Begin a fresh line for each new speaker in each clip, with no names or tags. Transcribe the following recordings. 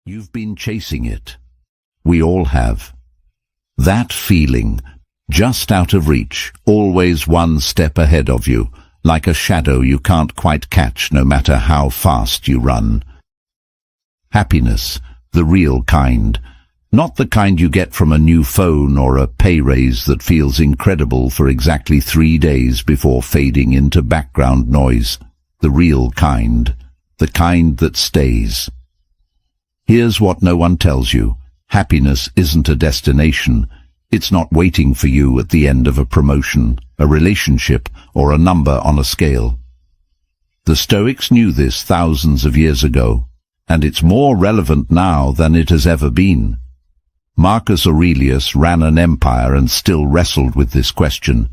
You've been chasing it. We all have. That feeling, just out of reach, always one step ahead of you, like a shadow you can't quite catch no matter how fast you run. Happiness, the real kind, not the kind you get from a new phone or a pay raise that feels incredible for exactly 3 days before fading into background noise. The real kind, the kind that stays. Here's what no one tells you. Happiness isn't a destination. It's not waiting for you at the end of a promotion, a relationship, or a number on a scale. The Stoics knew this thousands of years ago, and it's more relevant now than it has ever been. Marcus Aurelius ran an empire and still wrestled with this question.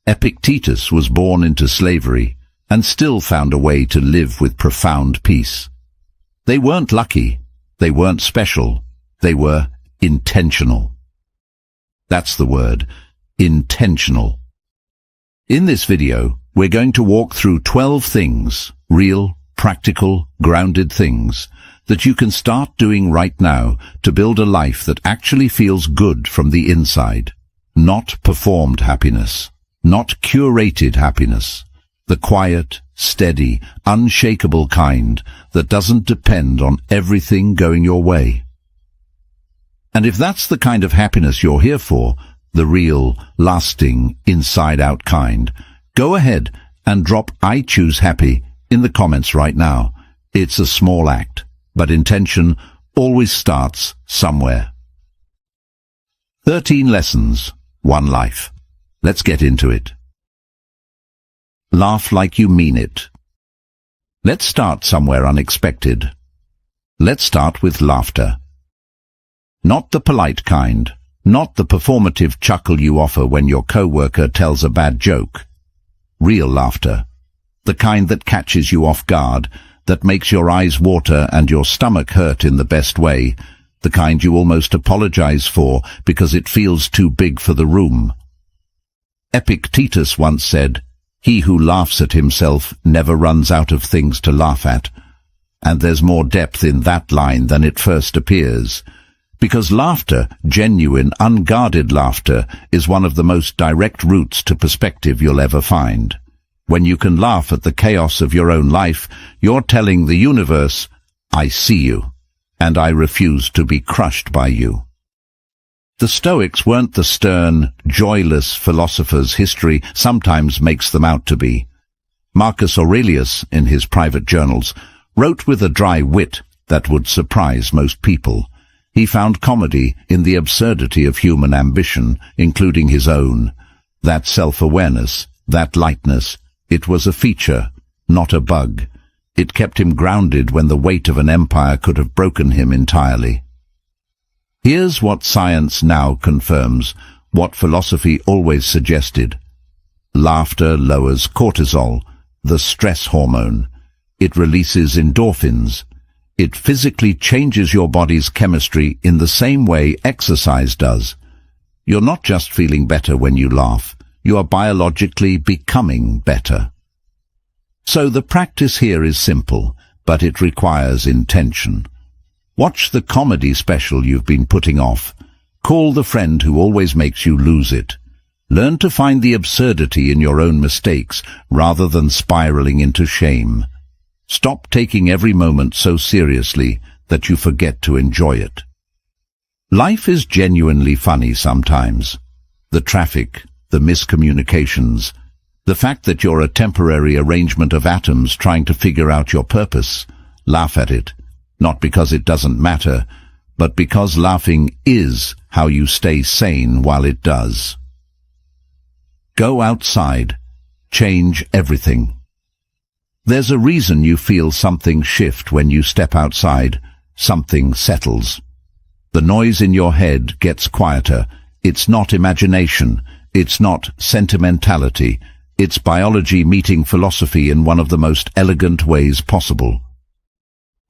Epictetus was born into slavery and still found a way to live with profound peace. They weren't lucky. They weren't special. They were intentional. That's the word, intentional. In this video, we're going to walk through 12 things, real, practical, grounded things, that you can start doing right now to build a life that actually feels good from the inside. Not performed happiness, not curated happiness. The quiet, steady, unshakable kind that doesn't depend on everything going your way. And if that's the kind of happiness you're here for, the real, lasting, inside-out kind, go ahead and drop "I choose happy" in the comments right now. It's a small act, but intention always starts somewhere. 13 lessons, 1 life. Let's get into it. Laugh like you mean it. Let's start somewhere unexpected. Let's start with laughter. Not the polite kind, not the performative chuckle you offer when your coworker tells a bad joke. Real laughter. The kind that catches you off guard, that makes your eyes water and your stomach hurt in the best way, the kind you almost apologize for because it feels too big for the room. Epictetus once said, "He who laughs at himself never runs out of things to laugh at." And there's more depth in that line than it first appears. Because laughter, genuine, unguarded laughter, is one of the most direct routes to perspective you'll ever find. When you can laugh at the chaos of your own life, you're telling the universe, "I see you, and I refuse to be crushed by you." The Stoics weren't the stern, joyless philosophers history sometimes makes them out to be. Marcus Aurelius, in his private journals, wrote with a dry wit that would surprise most people. He found comedy in the absurdity of human ambition, including his own. That self-awareness, that lightness, it was a feature, not a bug. It kept him grounded when the weight of an empire could have broken him entirely. Here's what science now confirms, what philosophy always suggested. Laughter lowers cortisol, the stress hormone. It releases endorphins. It physically changes your body's chemistry in the same way exercise does. You're not just feeling better when you laugh, you are biologically becoming better. So the practice here is simple, but it requires intention. Watch the comedy special you've been putting off. Call the friend who always makes you lose it. Learn to find the absurdity in your own mistakes rather than spiraling into shame. Stop taking every moment so seriously that you forget to enjoy it. Life is genuinely funny sometimes. The traffic, the miscommunications, the fact that you're a temporary arrangement of atoms trying to figure out your purpose. Laugh at it. Not because it doesn't matter, but because laughing is how you stay sane while it does. Go outside. Change everything. There's a reason you feel something shift when you step outside. Something settles. The noise in your head gets quieter. It's not imagination. It's not sentimentality. It's biology meeting philosophy in one of the most elegant ways possible.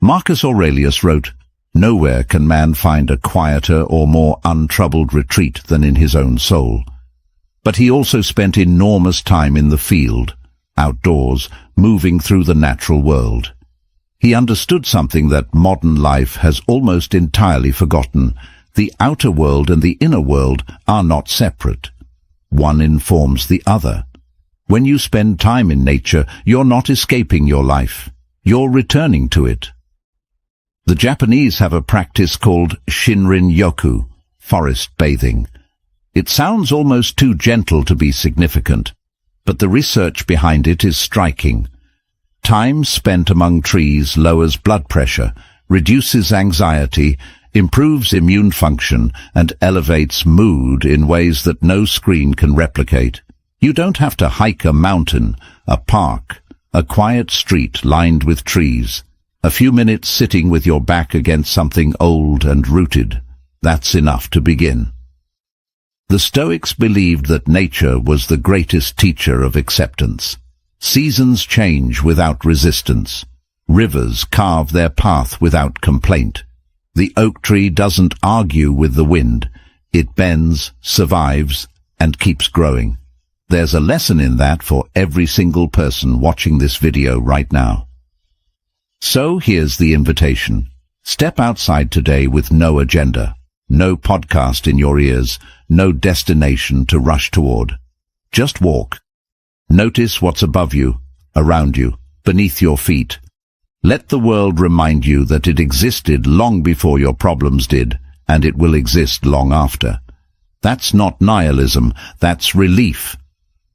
Marcus Aurelius wrote, "Nowhere can man find a quieter or more untroubled retreat than in his own soul." But he also spent enormous time in the field, outdoors, moving through the natural world. He understood something that modern life has almost entirely forgotten. The outer world and the inner world are not separate. One informs the other. When you spend time in nature, you're not escaping your life. You're returning to it. The Japanese have a practice called Shinrin-yoku, forest bathing. It sounds almost too gentle to be significant, but the research behind it is striking. Time spent among trees lowers blood pressure, reduces anxiety, improves immune function, and elevates mood in ways that no screen can replicate. You don't have to hike a mountain, a park, a quiet street lined with trees. A few minutes sitting with your back against something old and rooted. That's enough to begin. The Stoics believed that nature was the greatest teacher of acceptance. Seasons change without resistance. Rivers carve their path without complaint. The oak tree doesn't argue with the wind. It bends, survives, and keeps growing. There's a lesson in that for every single person watching this video right now. So here's the invitation. Step outside today with no agenda, no podcast in your ears, no destination to rush toward. Just walk. Notice what's above you, around you, beneath your feet. Let the world remind you that it existed long before your problems did, and it will exist long after. That's not nihilism, that's relief.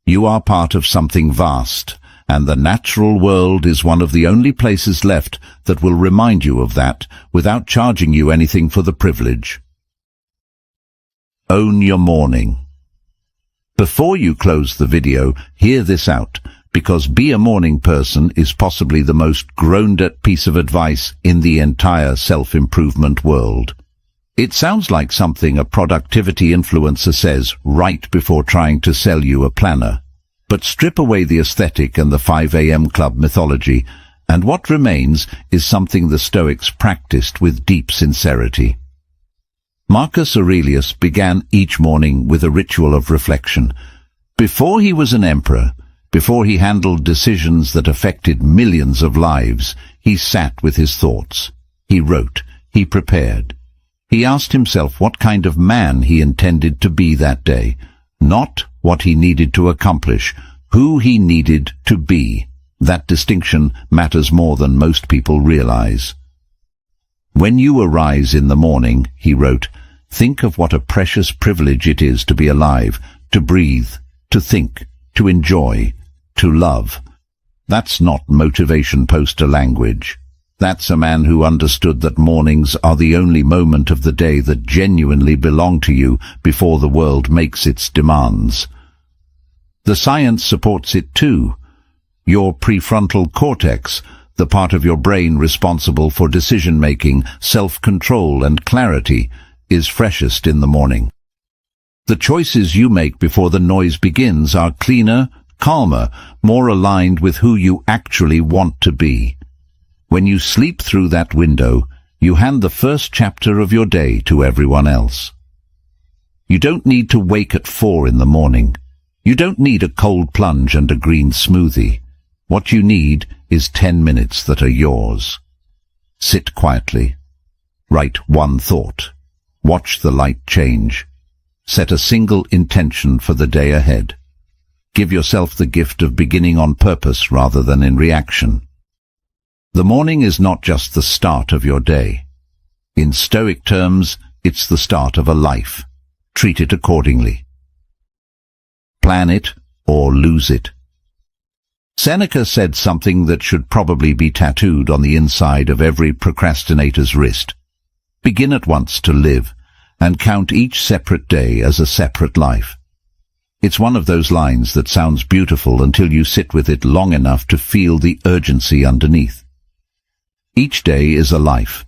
You are part of something vast, and the natural world is one of the only places left that will remind you of that without charging you anything for the privilege. Own your morning. Before you close the video, hear this out, because be a morning person is possibly the most groaned-at piece of advice in the entire self-improvement world. It sounds like something a productivity influencer says right before trying to sell you a planner. But strip away the aesthetic and the 5 a.m. club mythology, and what remains is something the Stoics practiced with deep sincerity. Marcus Aurelius began each morning with a ritual of reflection. Before he was an emperor, before he handled decisions that affected millions of lives, he sat with his thoughts. He wrote, he prepared. He asked himself what kind of man he intended to be that day, not what he needed to accomplish, who he needed to be. That distinction matters more than most people realize. When you arise in the morning, he wrote, think of what a precious privilege it is to be alive, to breathe, to think, to enjoy, to love. That's not motivation poster language. That's a man who understood that mornings are the only moment of the day that genuinely belong to you before the world makes its demands. The science supports it too. Your prefrontal cortex, the part of your brain responsible for decision-making, self-control and clarity, is freshest in the morning. The choices you make before the noise begins are cleaner, calmer, more aligned with who you actually want to be. When you sleep through that window, you hand the first chapter of your day to everyone else. You don't need to wake at 4 in the morning. You don't need a cold plunge and a green smoothie. What you need is 10 minutes that are yours. Sit quietly. Write one thought. Watch the light change. Set a single intention for the day ahead. Give yourself the gift of beginning on purpose rather than in reaction. The morning is not just the start of your day. In Stoic terms, it's the start of a life. Treat it accordingly. Plan it or lose it. Seneca said something that should probably be tattooed on the inside of every procrastinator's wrist. Begin at once to live, and count each separate day as a separate life. It's one of those lines that sounds beautiful until you sit with it long enough to feel the urgency underneath. Each day is a life.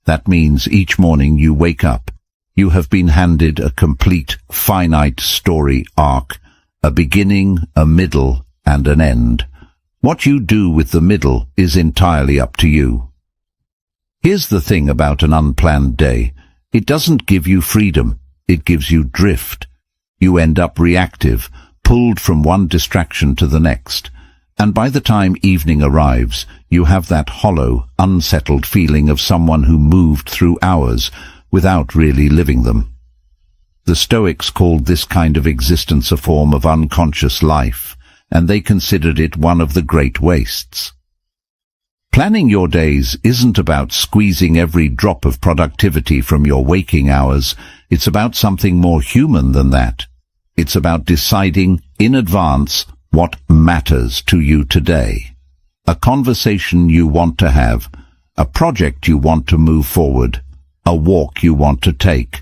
That means each morning you wake up, you have been handed a complete, finite story arc, a beginning, a middle, and an end. What you do with the middle is entirely up to you. Here's the thing about an unplanned day. It doesn't give you freedom. It gives you drift. You end up reactive, pulled from one distraction to the next. and by the time evening arrives, you have that hollow, unsettled feeling of someone who moved through hours without really living them. The Stoics called this kind of existence a form of unconscious life, and they considered it one of the great wastes. Planning your days isn't about squeezing every drop of productivity from your waking hours. It's about something more human than that. It's about deciding in advance what matters to you today. A conversation you want to have, a project you want to move forward, a walk you want to take,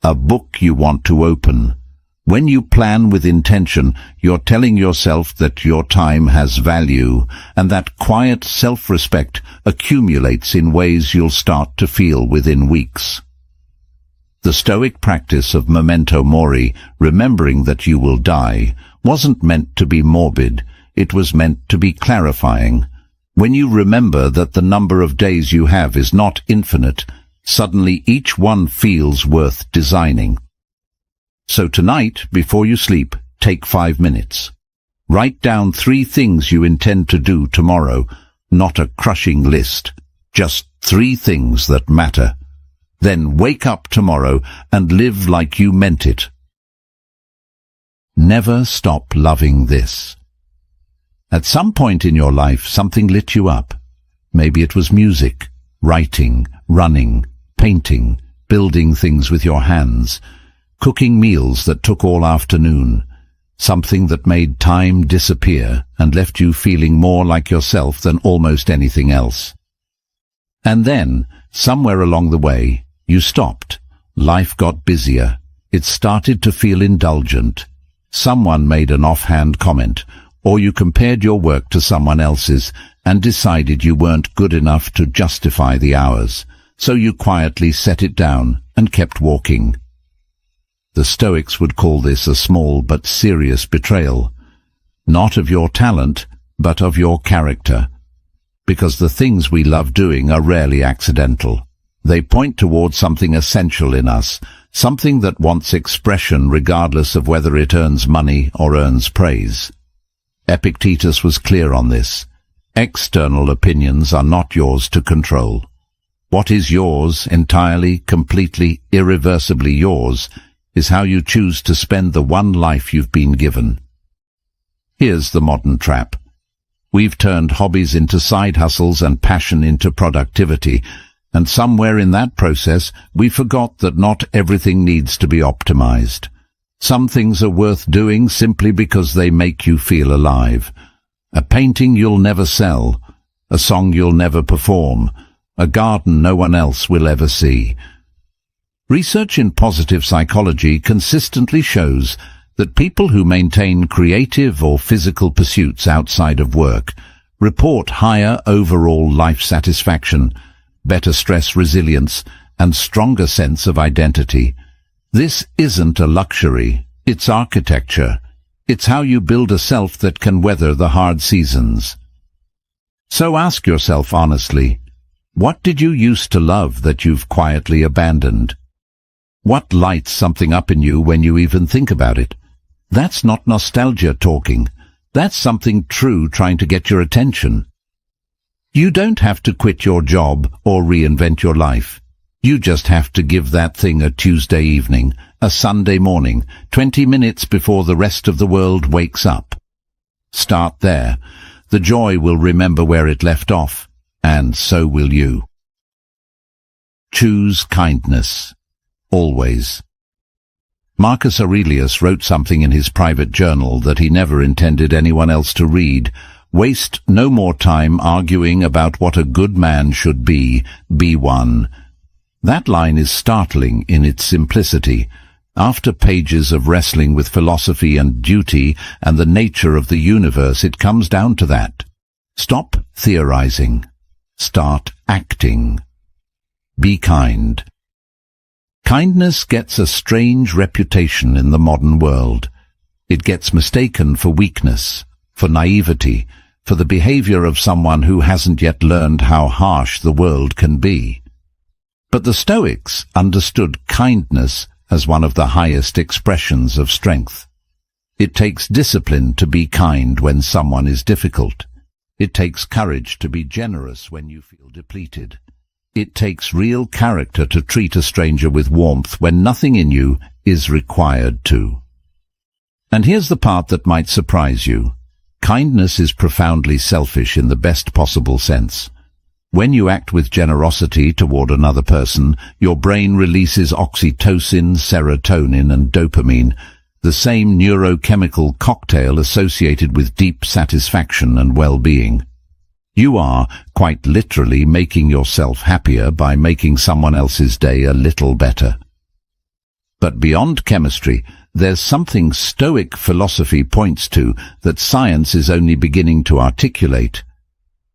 a book you want to open. When you plan with intention, you're telling yourself that your time has value, and that quiet self-respect accumulates in ways you'll start to feel within weeks. The Stoic practice of memento mori, remembering that you will die, wasn't meant to be morbid, it was meant to be clarifying. When you remember that the number of days you have is not infinite, suddenly each one feels worth designing. So tonight, before you sleep, take 5 minutes. Write down 3 things you intend to do tomorrow, not a crushing list, just 3 things that matter. Then wake up tomorrow and live like you meant it. Never stop loving this. At some point in your life, something lit you up. Maybe it was music, writing, running, painting, building things with your hands, cooking meals that took all afternoon, something that made time disappear and left you feeling more like yourself than almost anything else. And then, somewhere along the way, you stopped. Life got busier. It started to feel indulgent. Someone made an offhand comment, or you compared your work to someone else's and decided you weren't good enough to justify the hours, so you quietly set it down and kept walking. The Stoics would call this a small but serious betrayal, not of your talent, but of your character, because the things we love doing are rarely accidental. They point towards something essential in us, something that wants expression regardless of whether it earns money or earns praise. Epictetus was clear on this. External opinions are not yours to control. What is yours, entirely, completely, irreversibly yours, is how you choose to spend the one life you've been given. Here's the modern trap. We've turned hobbies into side hustles and passion into productivity, and somewhere in that process we forgot that not everything needs to be optimized. Some things are worth doing simply because they make you feel alive. A painting you'll never sell, a song you'll never perform, a garden no one else will ever see. Research in positive psychology consistently shows that people who maintain creative or physical pursuits outside of work report higher overall life satisfaction, better stress resilience, and stronger sense of identity. This isn't a luxury, it's architecture. It's how you build a self that can weather the hard seasons. So ask yourself honestly, what did you used to love that you've quietly abandoned? What lights something up in you when you even think about it? That's not nostalgia talking. That's something true trying to get your attention. You don't have to quit your job or reinvent your life. You just have to give that thing a Tuesday evening, a Sunday morning, 20 minutes before the rest of the world wakes up. Start there. The joy will remember where it left off, and so will you. Choose kindness. Always. Marcus Aurelius wrote something in his private journal that he never intended anyone else to read. Waste no more time arguing about what a good man should be one. That line is startling in its simplicity. After pages of wrestling with philosophy and duty and the nature of the universe, it comes down to that. Stop theorizing. Start acting. Be kind. Kindness gets a strange reputation in the modern world. It gets mistaken for weakness, for naivety, for the behavior of someone who hasn't yet learned how harsh the world can be. But the Stoics understood kindness as one of the highest expressions of strength. It takes discipline to be kind when someone is difficult. It takes courage to be generous when you feel depleted. It takes real character to treat a stranger with warmth when nothing in you is required to. And here's the part that might surprise you. Kindness is profoundly selfish in the best possible sense. When you act with generosity toward another person, your brain releases oxytocin, serotonin, and dopamine, the same neurochemical cocktail associated with deep satisfaction and well-being. You are, quite literally, making yourself happier by making someone else's day a little better. But beyond chemistry, there's something Stoic philosophy points to that science is only beginning to articulate.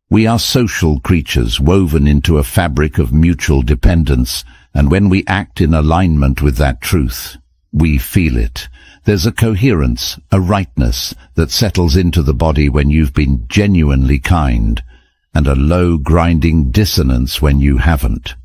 We are social creatures woven into a fabric of mutual dependence, and when we act in alignment with that truth, we feel it. There's a coherence, a rightness that settles into the body when you've been genuinely kind, and a low grinding dissonance when you haven't.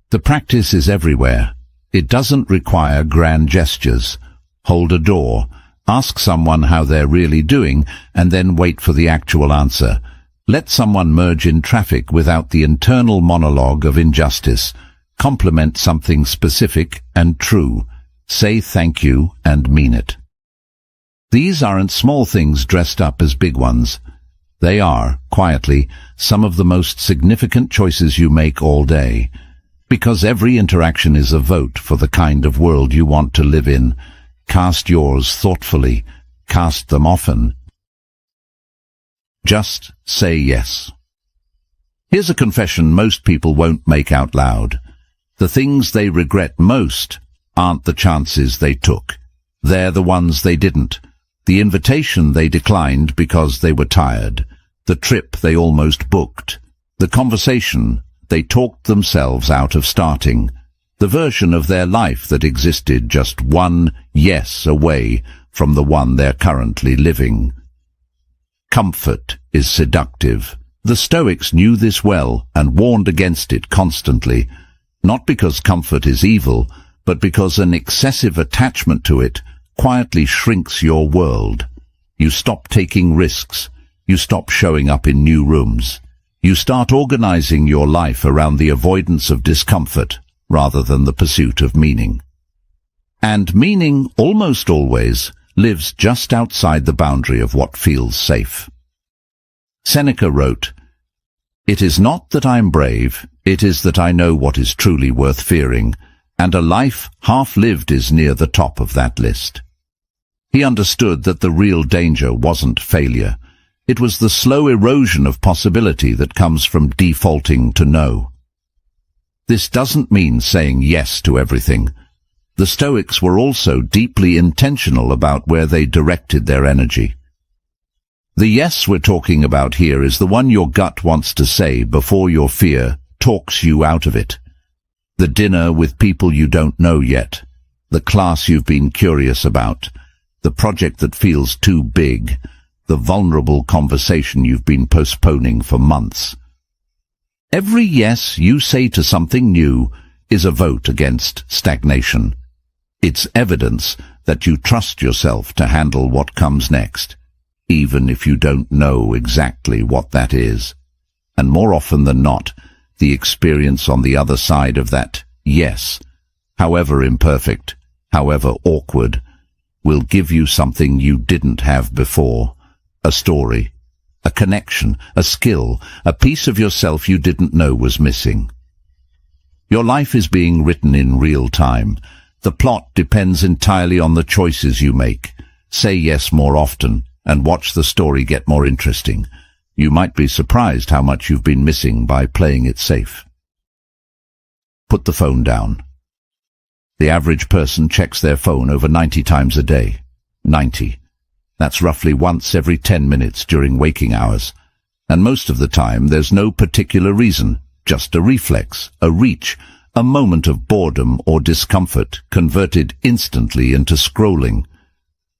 The practice is everywhere. It doesn't require grand gestures. Hold a door, ask someone how they're really doing, and then wait for the actual answer. Let someone merge in traffic without the internal monologue of injustice. Compliment something specific and true. Say thank you and mean it. These aren't small things dressed up as big ones. They are, quietly, some of the most significant choices you make all day. Because every interaction is a vote for the kind of world you want to live in. Cast yours thoughtfully. Cast them often. Just say yes. Here's a confession most people won't make out loud. The things they regret most aren't the chances they took. They're the ones they didn't. The invitation they declined because they were tired. The trip they almost booked. The conversation they talked themselves out of starting. The version of their life that existed just one yes away from the one they're currently living. Comfort is seductive. The Stoics knew this well and warned against it constantly, not because comfort is evil, but because an excessive attachment to it quietly shrinks your world. You stop taking risks. You stop showing up in new rooms. You start organizing your life around the avoidance of discomfort rather than the pursuit of meaning. And meaning, almost always, lives just outside the boundary of what feels safe. Seneca wrote, "It is not that I am brave, it is that I know what is truly worth fearing, and a life half-lived is near the top of that list." He understood that the real danger wasn't failure. It was the slow erosion of possibility that comes from defaulting to no. This doesn't mean saying yes to everything. The Stoics were also deeply intentional about where they directed their energy. The yes we're talking about here is the one your gut wants to say before your fear talks you out of it. The dinner with people you don't know yet. The class you've been curious about. The project that feels too big. The vulnerable conversation you've been postponing for months. Every yes you say to something new is a vote against stagnation. It's evidence that you trust yourself to handle what comes next, even if you don't know exactly what that is. And more often than not, the experience on the other side of that yes, however imperfect, however awkward, will give you something you didn't have before. A story, a connection, a skill, a piece of yourself you didn't know was missing. Your life is being written in real time. The plot depends entirely on the choices you make. Say yes more often, and watch the story get more interesting. You might be surprised how much you've been missing by playing it safe. Put the phone down. The average person checks their phone over 90 times a day. 90. That's roughly once every 10 minutes during waking hours. And most of the time there's no particular reason, just a reflex, a reach, a moment of boredom or discomfort converted instantly into scrolling.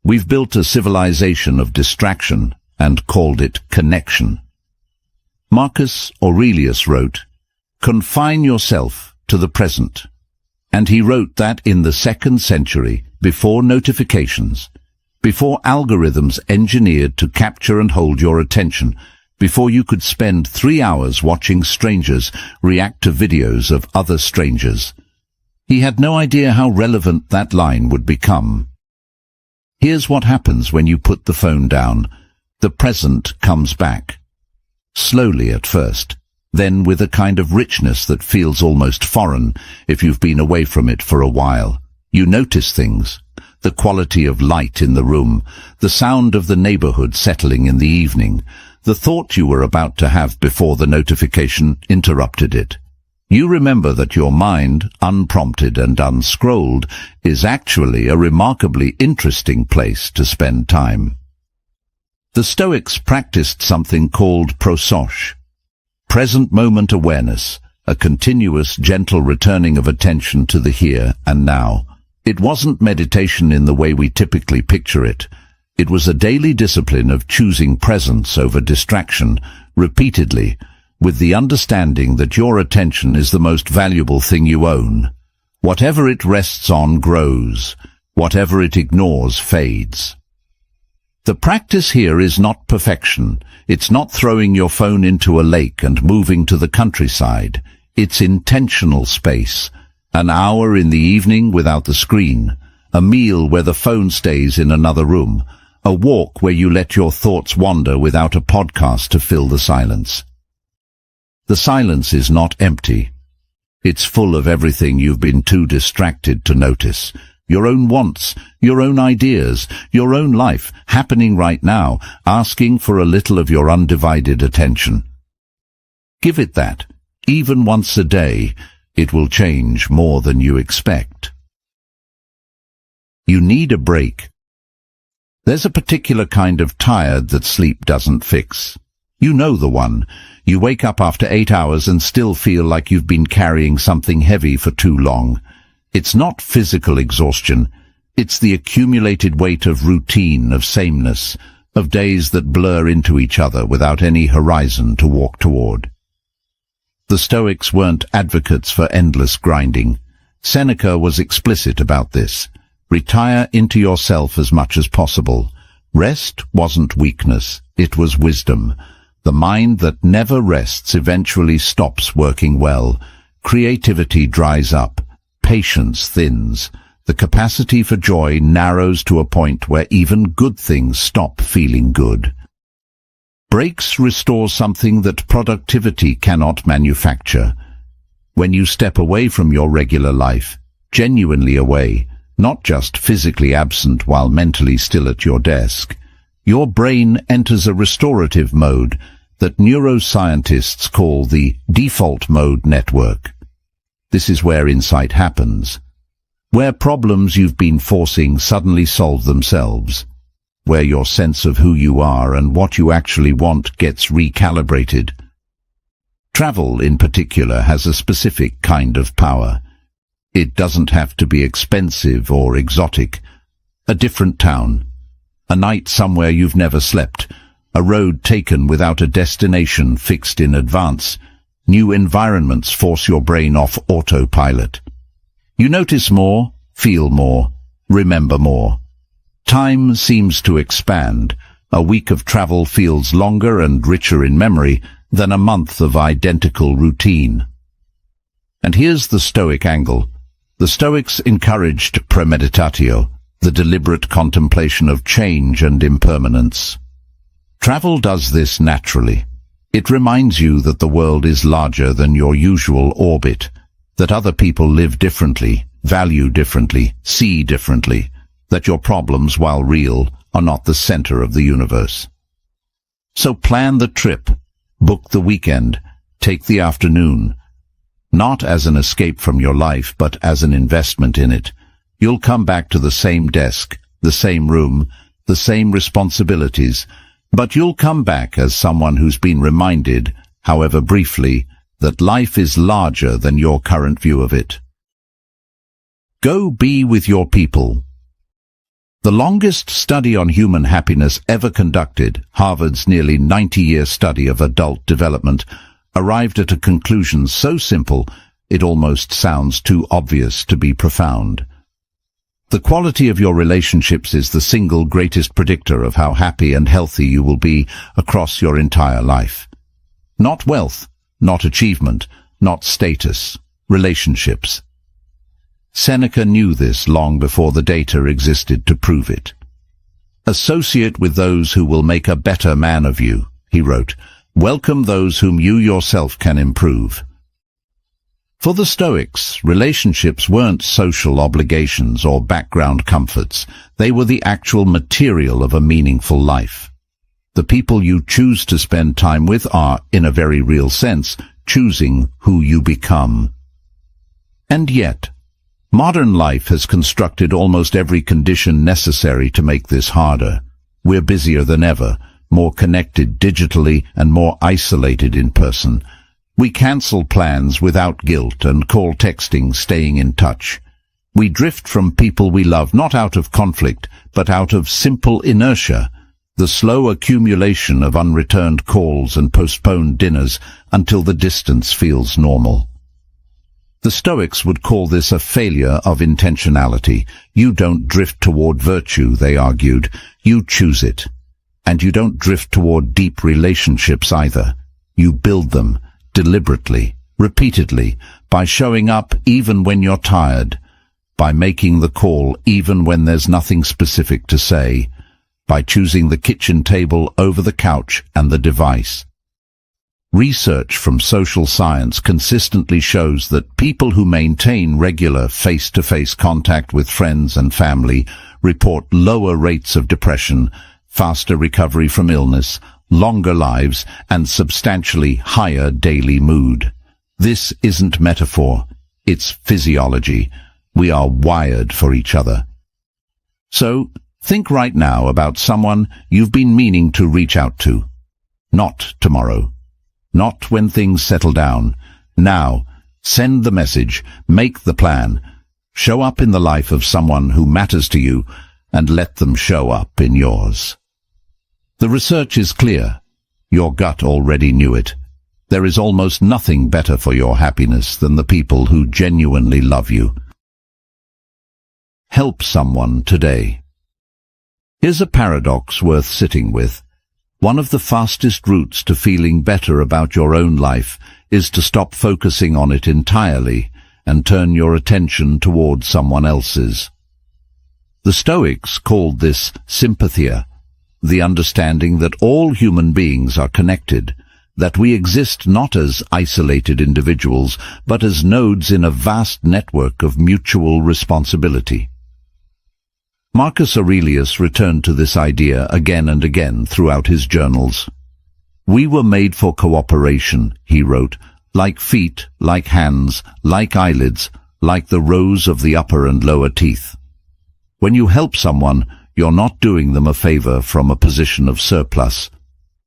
We've built a civilization of distraction and called it connection. Marcus Aurelius wrote, "Confine yourself to the present." And he wrote that in the 2nd century, before notifications. before algorithms engineered to capture and hold your attention, before you could spend 3 hours watching strangers react to videos of other strangers. He had no idea how relevant that line would become. Here's what happens when you put the phone down. The present comes back. Slowly at first, then with a kind of richness that feels almost foreign if you've been away from it for a while. You notice things. The quality of light in the room, the sound of the neighborhood settling in the evening, the thought you were about to have before the notification interrupted it. You remember that your mind, unprompted and unscrolled, is actually a remarkably interesting place to spend time. The Stoics practiced something called prosoche, present moment awareness, a continuous, gentle returning of attention to the here and now. It wasn't meditation in the way we typically picture it. It was a daily discipline of choosing presence over distraction, repeatedly, with the understanding that your attention is the most valuable thing you own. Whatever it rests on grows. Whatever it ignores fades. The practice here is not perfection. It's not throwing your phone into a lake and moving to the countryside. It's intentional space. An hour in the evening without the screen. A meal where the phone stays in another room. A walk where you let your thoughts wander without a podcast to fill the silence. The silence is not empty. It's full of everything you've been too distracted to notice. Your own wants, your own ideas, your own life, happening right now, asking for a little of your undivided attention. Give it that. Even once a day, it will change more than you expect. You need a break. There's a particular kind of tired that sleep doesn't fix. You know the one. You wake up after 8 hours and still feel like you've been carrying something heavy for too long. It's not physical exhaustion. It's the accumulated weight of routine, of sameness, of days that blur into each other without any horizon to walk toward. The Stoics weren't advocates for endless grinding. Seneca was explicit about this. Retire into yourself as much as possible. Rest wasn't weakness, it was wisdom. The mind that never rests eventually stops working well. Creativity dries up. Patience thins. The capacity for joy narrows to a point where even good things stop feeling good. Breaks restore something that productivity cannot manufacture. When you step away from your regular life, genuinely away, not just physically absent while mentally still at your desk, your brain enters a restorative mode that neuroscientists call the default mode network. This is where insight happens, where problems you've been forcing suddenly solve themselves, where your sense of who you are and what you actually want gets recalibrated. Travel, in particular, has a specific kind of power. It doesn't have to be expensive or exotic. A different town, a night somewhere you've never slept, a road taken without a destination fixed in advance. New environments force your brain off autopilot. You notice more, feel more, remember more. Time seems to expand. A week of travel feels longer and richer in memory than a month of identical routine. And here's the Stoic angle. The Stoics encouraged premeditatio, the deliberate contemplation of change and impermanence. Travel does this naturally. It reminds you that the world is larger than your usual orbit, that other people live differently, value differently, see differently, that your problems, while real, are not the center of the universe. So plan the trip, book the weekend, take the afternoon, not as an escape from your life, but as an investment in it. You'll come back to the same desk, the same room, the same responsibilities, but you'll come back as someone who's been reminded, however briefly, that life is larger than your current view of it. Go be with your people. The longest study on human happiness ever conducted, Harvard's nearly 90-year study of adult development, arrived at a conclusion so simple it almost sounds too obvious to be profound. The quality of your relationships is the single greatest predictor of how happy and healthy you will be across your entire life. Not wealth, not achievement, not status, relationships. Seneca knew this long before the data existed to prove it. Associate with those who will make a better man of you, he wrote. Welcome those whom you yourself can improve. For the Stoics, relationships weren't social obligations or background comforts. They were the actual material of a meaningful life. The people you choose to spend time with are, in a very real sense, choosing who you become. And yet, modern life has constructed almost every condition necessary to make this harder. We're busier than ever, more connected digitally and more isolated in person. We cancel plans without guilt and call texting staying in touch. We drift from people we love not out of conflict, but out of simple inertia, the slow accumulation of unreturned calls and postponed dinners until the distance feels normal. The Stoics would call this a failure of intentionality. You don't drift toward virtue, they argued. You choose it. And you don't drift toward deep relationships either. You build them deliberately, repeatedly, by showing up even when you're tired, by making the call even when there's nothing specific to say, by choosing the kitchen table over the couch and the device. Research from social science consistently shows that people who maintain regular face-to-face contact with friends and family report lower rates of depression, faster recovery from illness, longer lives, and substantially higher daily mood. This isn't metaphor, it's physiology. We are wired for each other. So, think right now about someone you've been meaning to reach out to. Not tomorrow. Not when things settle down. Now, send the message, make the plan, show up in the life of someone who matters to you, and let them show up in yours. The research is clear. Your gut already knew it. There is almost nothing better for your happiness than the people who genuinely love you. Help someone today. Here's a paradox worth sitting with. One of the fastest routes to feeling better about your own life is to stop focusing on it entirely and turn your attention toward someone else's. The Stoics called this sympathia, the understanding that all human beings are connected, that we exist not as isolated individuals, but as nodes in a vast network of mutual responsibility. Marcus Aurelius returned to this idea again and again throughout his journals. We were made for cooperation, he wrote, like feet, like hands, like eyelids, like the rows of the upper and lower teeth. When you help someone, you're not doing them a favor from a position of surplus.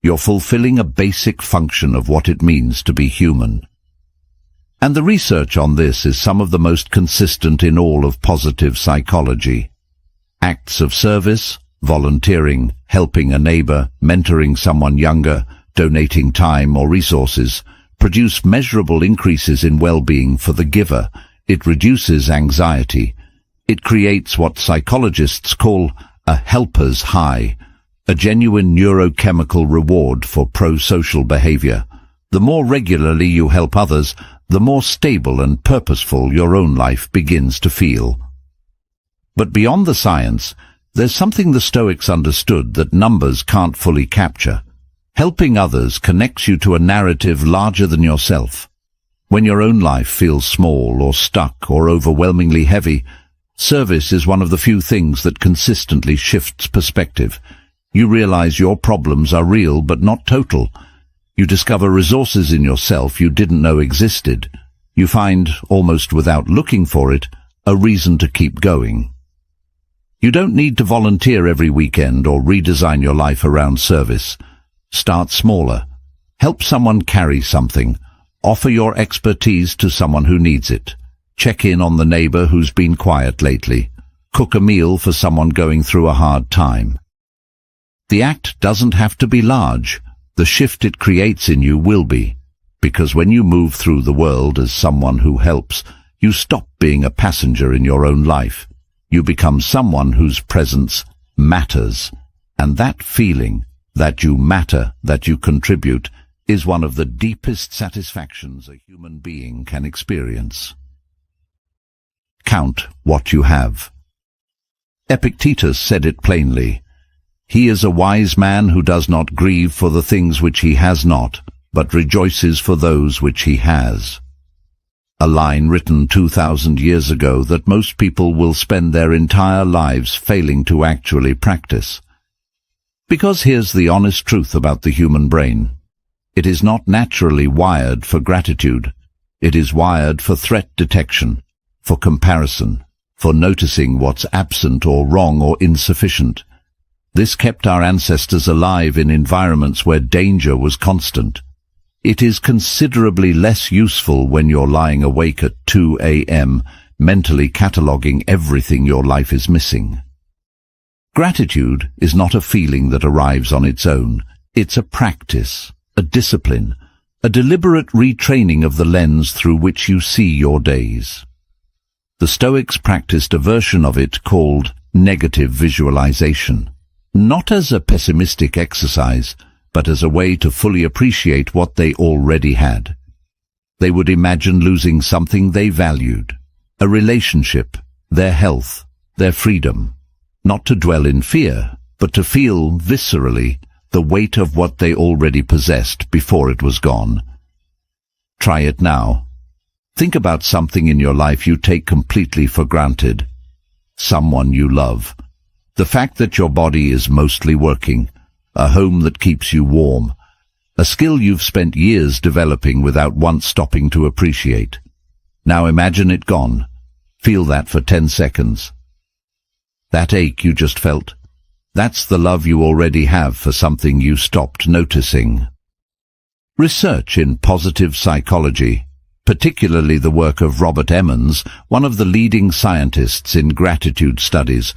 You're fulfilling a basic function of what it means to be human. And the research on this is some of the most consistent in all of positive psychology. Acts of service, volunteering, helping a neighbor, mentoring someone younger, donating time or resources, produce measurable increases in well-being for the giver. It reduces anxiety. It creates what psychologists call a helper's high, a genuine neurochemical reward for pro-social behavior. The more regularly you help others, the more stable and purposeful your own life begins to feel. But beyond the science, there's something the Stoics understood that numbers can't fully capture. Helping others connects you to a narrative larger than yourself. When your own life feels small or stuck or overwhelmingly heavy, service is one of the few things that consistently shifts perspective. You realize your problems are real but not total. You discover resources in yourself you didn't know existed. You find, almost without looking for it, a reason to keep going. You don't need to volunteer every weekend or redesign your life around service. Start smaller. Help someone carry something. Offer your expertise to someone who needs it. Check in on the neighbor who's been quiet lately. Cook a meal for someone going through a hard time. The act doesn't have to be large. The shift it creates in you will be. Because when you move through the world as someone who helps, you stop being a passenger in your own life. You become someone whose presence matters, and that feeling that you matter, that you contribute, is one of the deepest satisfactions a human being can experience. Count what you have. Epictetus said it plainly. He is a wise man who does not grieve for the things which he has not, but rejoices for those which he has. A line written 2,000 years ago that most people will spend their entire lives failing to actually practice. Because here's the honest truth about the human brain. It is not naturally wired for gratitude. It is wired for threat detection, for comparison, for noticing what's absent or wrong or insufficient. This kept our ancestors alive in environments where danger was constant. It is considerably less useful when you're lying awake at 2 a.m., mentally cataloguing everything your life is missing. Gratitude is not a feeling that arrives on its own. It's a practice, a discipline, a deliberate retraining of the lens through which you see your days. The Stoics practiced a version of it called negative visualization, not as a pessimistic exercise, but as a way to fully appreciate what they already had. They would imagine losing something they valued, a relationship, their health, their freedom, not to dwell in fear, but to feel viscerally the weight of what they already possessed before it was gone. Try it now. Think about something in your life you take completely for granted. Someone you love. The fact that your body is mostly working. A home that keeps you warm. A skill you've spent years developing without once stopping to appreciate. Now imagine it gone. Feel that for 10 seconds. That ache you just felt. That's the love you already have for something you stopped noticing. Research in positive psychology, particularly the work of Robert Emmons, one of the leading scientists in gratitude studies,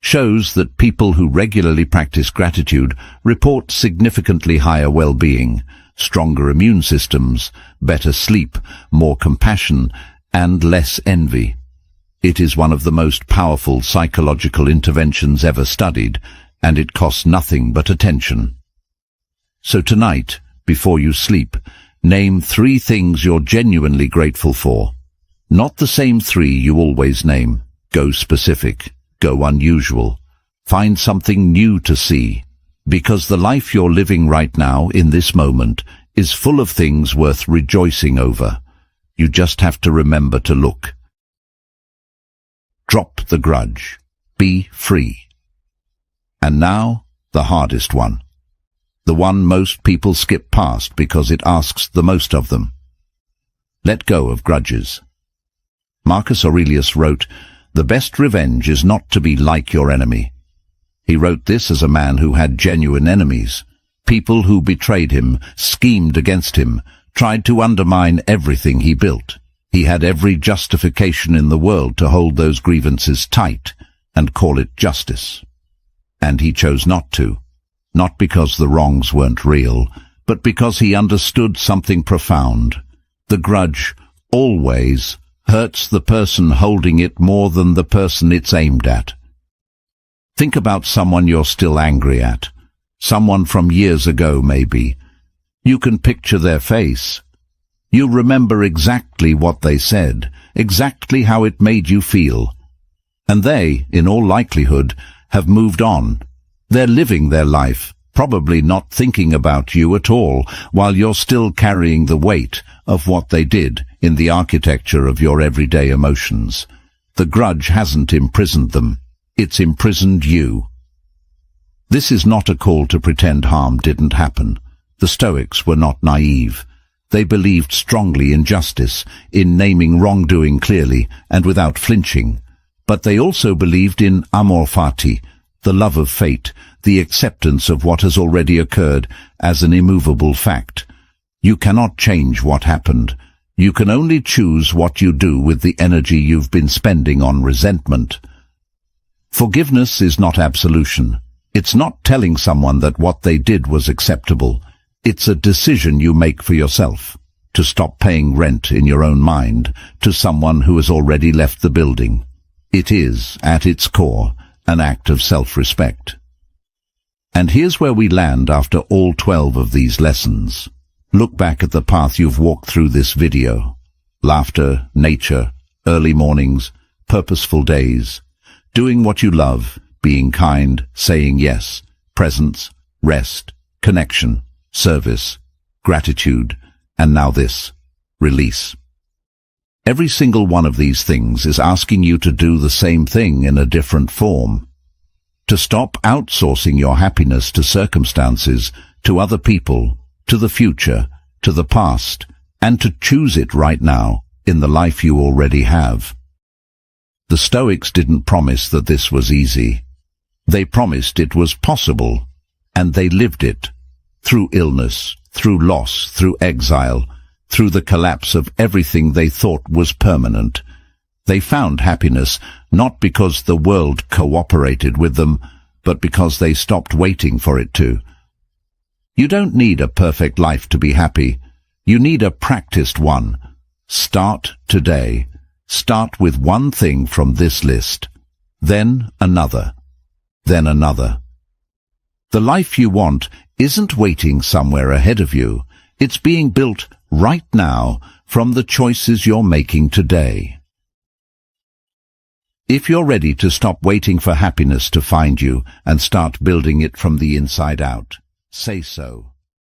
shows that people who regularly practice gratitude report significantly higher well-being, stronger immune systems, better sleep, more compassion, and less envy. It is one of the most powerful psychological interventions ever studied, and it costs nothing but attention. So tonight, before you sleep, name 3 things you're genuinely grateful for. Not the same 3 you always name. Go specific. Go unusual. Find something new to see, because the life you're living right now, in this moment, is full of things worth rejoicing over. You just have to remember to look. Drop the grudge. Be free. And now, the hardest one. The one most people skip past because it asks the most of them. Let go of grudges. Marcus Aurelius wrote, "The best revenge is not to be like your enemy." He wrote this as a man who had genuine enemies, people who betrayed him, schemed against him, tried to undermine everything he built. He had every justification in the world to hold those grievances tight and call it justice. And he chose not to, not because the wrongs weren't real, but because he understood something profound. The grudge always hurts the person holding it more than the person it's aimed at. Think about someone you're still angry at, someone from years ago maybe. You can picture their face. You remember exactly what they said, exactly how it made you feel. And they, in all likelihood, have moved on. They're living their life, probably not thinking about you at all, while you're still carrying the weight of what they did in the architecture of your everyday emotions. The grudge hasn't imprisoned them. It's imprisoned you. This is not a call to pretend harm didn't happen. The Stoics were not naive. They believed strongly in justice, in naming wrongdoing clearly and without flinching. But they also believed in amor fati, the love of fate, the acceptance of what has already occurred as an immovable fact. You cannot change what happened. You can only choose what you do with the energy you've been spending on resentment. Forgiveness is not absolution. It's not telling someone that what they did was acceptable. It's a decision you make for yourself, to stop paying rent in your own mind to someone who has already left the building. It is, at its core, an act of self-respect. And here's where we land after all 12 of these lessons. Look back at the path you've walked through this video. Laughter, nature, early mornings, purposeful days, doing what you love, being kind, saying yes, presence, rest, connection, service, gratitude, and now this, release. Every single one of these things is asking you to do the same thing in a different form. To stop outsourcing your happiness to circumstances, to other people, to the future, to the past, and to choose it right now in the life you already have. The Stoics didn't promise that this was easy. They promised it was possible, and they lived it. Through illness, through loss, through exile, through the collapse of everything they thought was permanent. They found happiness not because the world cooperated with them, but because they stopped waiting for it to. You don't need a perfect life to be happy. You need a practiced one. Start today. Start with one thing from this list, then another, then another. The life you want isn't waiting somewhere ahead of you. It's being built right now from the choices you're making today. If you're ready to stop waiting for happiness to find you and start building it from the inside out, say so.